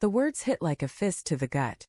The words hit like a fist to the gut.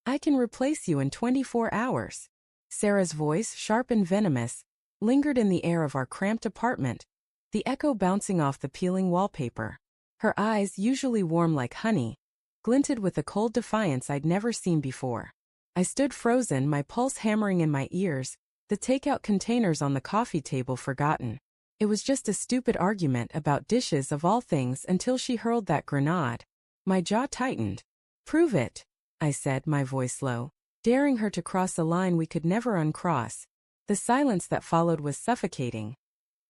I can replace you in 24 hours. Sarah's voice, sharp and venomous, lingered in the air of our cramped apartment, the echo bouncing off the peeling wallpaper. Her eyes, usually warm like honey, glinted with a cold defiance I'd never seen before. I stood frozen, my pulse hammering in my ears, the takeout containers on the coffee table forgotten. It was just a stupid argument about dishes of all things until she hurled that grenade. My jaw tightened. Prove it, I said, my voice low, daring her to cross a line we could never uncross. The silence that followed was suffocating,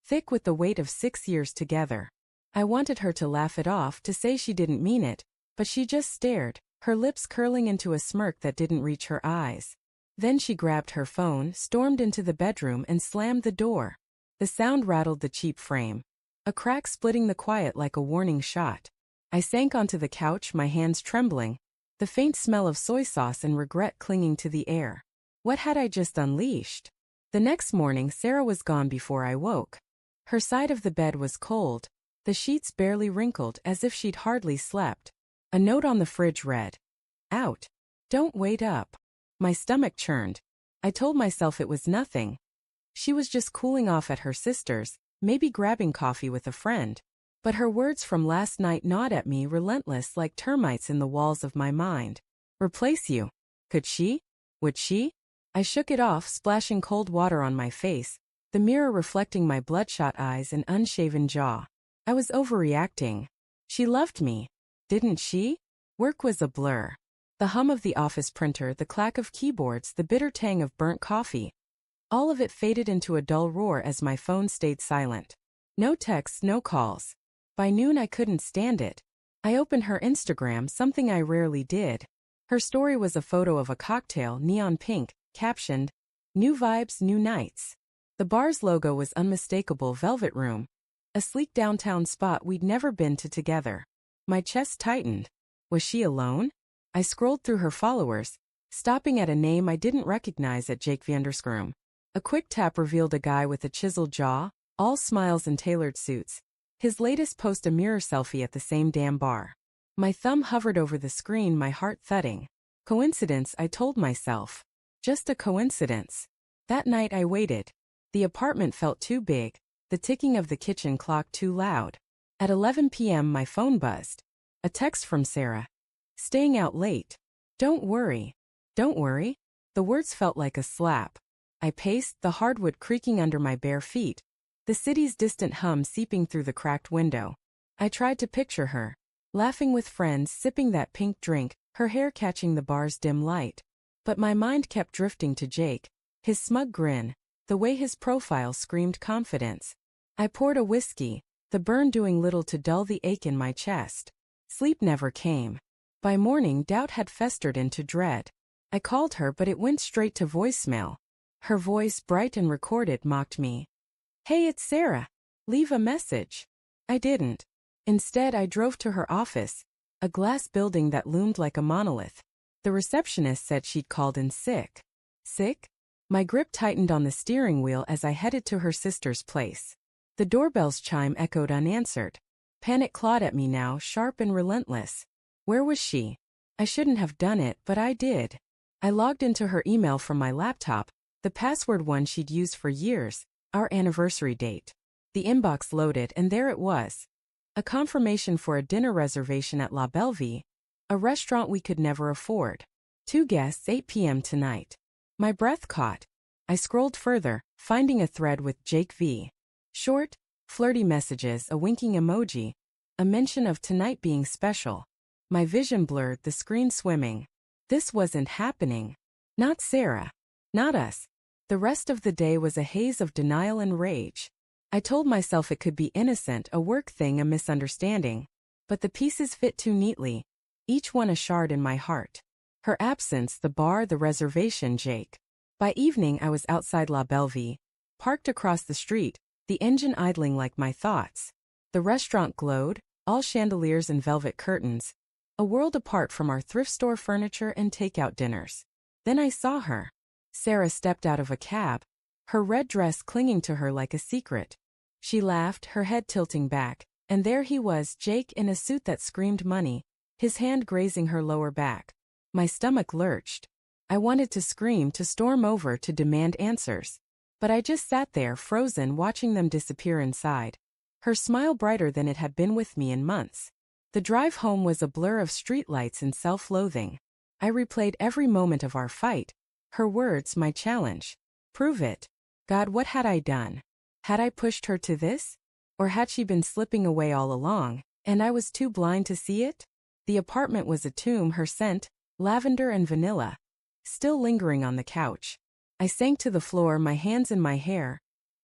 thick with the weight of 6 years together. I wanted her to laugh it off, to say she didn't mean it, but she just stared, her lips curling into a smirk that didn't reach her eyes. Then she grabbed her phone, stormed into the bedroom and slammed the door. The sound rattled the cheap frame, a crack splitting the quiet like a warning shot. I sank onto the couch, my hands trembling, the faint smell of soy sauce and regret clinging to the air. What had I just unleashed? The next morning Sarah was gone before I woke. Her side of the bed was cold, the sheets barely wrinkled as if she'd hardly slept. A note on the fridge read, "Out. Don't wait up." My stomach churned. I told myself it was nothing. She was just cooling off at her sister's, maybe grabbing coffee with a friend. But her words from last night gnawed at me, relentless like termites in the walls of my mind. Replace you. Could she? Would she? I shook it off, splashing cold water on my face, the mirror reflecting my bloodshot eyes and unshaven jaw. I was overreacting. She loved me, didn't she? Work was a blur. The hum of the office printer, the clack of keyboards, the bitter tang of burnt coffee. All of it faded into a dull roar as my phone stayed silent. No texts, no calls. By noon I couldn't stand it. I opened her Instagram, something I rarely did. Her story was a photo of a cocktail, neon pink, captioned, "New vibes, new nights." The bar's logo was unmistakable, Velvet Room, a sleek downtown spot we'd never been to together. My chest tightened. Was she alone? I scrolled through her followers, stopping at a name I didn't recognize at Jake Vanderscroom. A quick tap revealed a guy with a chiseled jaw, all smiles and tailored suits. His latest post, a mirror selfie at the same damn bar. My thumb hovered over the screen, my heart thudding. Coincidence, I told myself. Just a coincidence. That night I waited. The apartment felt too big, the ticking of the kitchen clock too loud. At 11 p.m. my phone buzzed. A text from Sarah. Staying out late. Don't worry. Don't worry. The words felt like a slap. I paced, the hardwood creaking under my bare feet, the city's distant hum seeping through the cracked window. I tried to picture her, laughing with friends, sipping that pink drink, her hair catching the bar's dim light. But my mind kept drifting to Jake, his smug grin, the way his profile screamed confidence. I poured a whiskey, the burn doing little to dull the ache in my chest. Sleep never came. By morning doubt had festered into dread. I called her but it went straight to voicemail. Her voice, bright and recorded, mocked me. "Hey, it's Sarah. Leave a message." I didn't. Instead, I drove to her office, a glass building that loomed like a monolith. The receptionist said she'd called in sick. Sick? My grip tightened on the steering wheel as I headed to her sister's place. The doorbell's chime echoed unanswered. Panic clawed at me now, sharp and relentless. Where was she? I shouldn't have done it, but I did. I logged into her email from my laptop, the password one she'd used for years, our anniversary date. The inbox loaded and there it was. A confirmation for a dinner reservation at La Bellevue, a restaurant we could never afford. 2 guests, 8 p.m. tonight. My breath caught. I scrolled further, finding a thread with Jake V. Short, flirty messages, a winking emoji, a mention of tonight being special. My vision blurred, the screen swimming. This wasn't happening. Not Sarah. Not us. The rest of the day was a haze of denial and rage. I told myself it could be innocent, a work thing, a misunderstanding. But the pieces fit too neatly, each one a shard in my heart. Her absence, the bar, the reservation, Jake. By evening I was outside La Bellevue, parked across the street, the engine idling like my thoughts. The restaurant glowed, all chandeliers and velvet curtains, a world apart from our thrift store furniture and takeout dinners. Then I saw her. Sarah stepped out of a cab, her red dress clinging to her like a secret. She laughed, her head tilting back, and there he was, Jake, in a suit that screamed money, his hand grazing her lower back. My stomach lurched. I wanted to scream, to storm over, to demand answers. But I just sat there, frozen, watching them disappear inside. Her smile brighter than it had been with me in months. The drive home was a blur of streetlights and self-loathing. I replayed every moment of our fight. Her words, my challenge. Prove it. God, what had I done? Had I pushed her to this? Or had she been slipping away all along, and I was too blind to see it? The apartment was a tomb, her scent, lavender and vanilla, still lingering on the couch. I sank to the floor, my hands in my hair,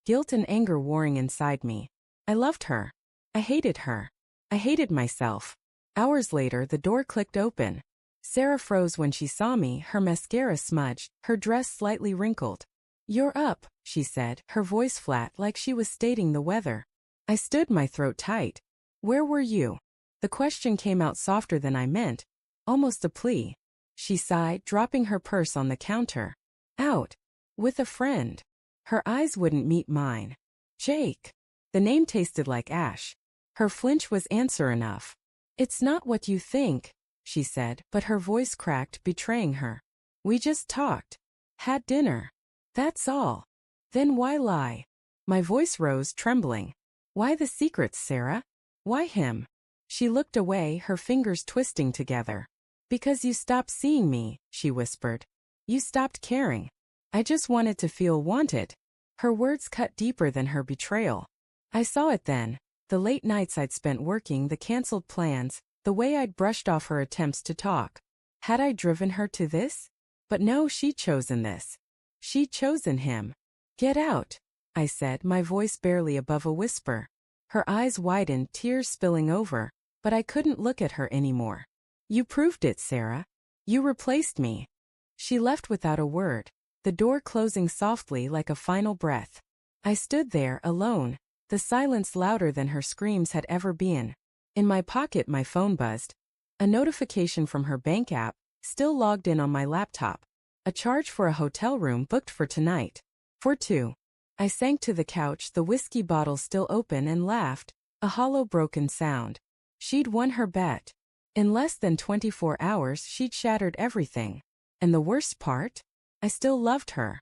guilt and anger warring inside me. I loved her. I hated her. I hated myself. Hours later, the door clicked open. Sarah froze when she saw me, her mascara smudged, her dress slightly wrinkled. "You're up," she said, her voice flat like she was stating the weather. I stood, my throat tight. "Where were you?" The question came out softer than I meant, almost a plea. She sighed, dropping her purse on the counter. "Out. With a friend." Her eyes wouldn't meet mine. "Jake." The name tasted like ash. Her flinch was answer enough. "It's not what you think," she said, but her voice cracked, betraying her. "We just talked. Had dinner. That's all. Then why lie?" My voice rose, trembling. "Why the secrets, Sarah? Why him?" She looked away, her fingers twisting together. "Because you stopped seeing me," she whispered. "You stopped caring. I just wanted to feel wanted." Her words cut deeper than her betrayal. I saw it then. The late nights I'd spent working, the canceled plans, the way I'd brushed off her attempts to talk. Had I driven her to this? But no, she'd chosen this. She'd chosen him. "Get out," I said, my voice barely above a whisper. Her eyes widened, tears spilling over, but I couldn't look at her anymore. "You proved it, Sarah. You replaced me." She left without a word, the door closing softly like a final breath. I stood there, alone, the silence louder than her screams had ever been. In my pocket, my phone buzzed. A notification from her bank app, still logged in on my laptop. A charge for a hotel room booked for tonight. For two. I sank to the couch, the whiskey bottle still open, and laughed, a hollow broken sound. She'd won her bet. In less than 24 hours she'd shattered everything. And the worst part? I still loved her.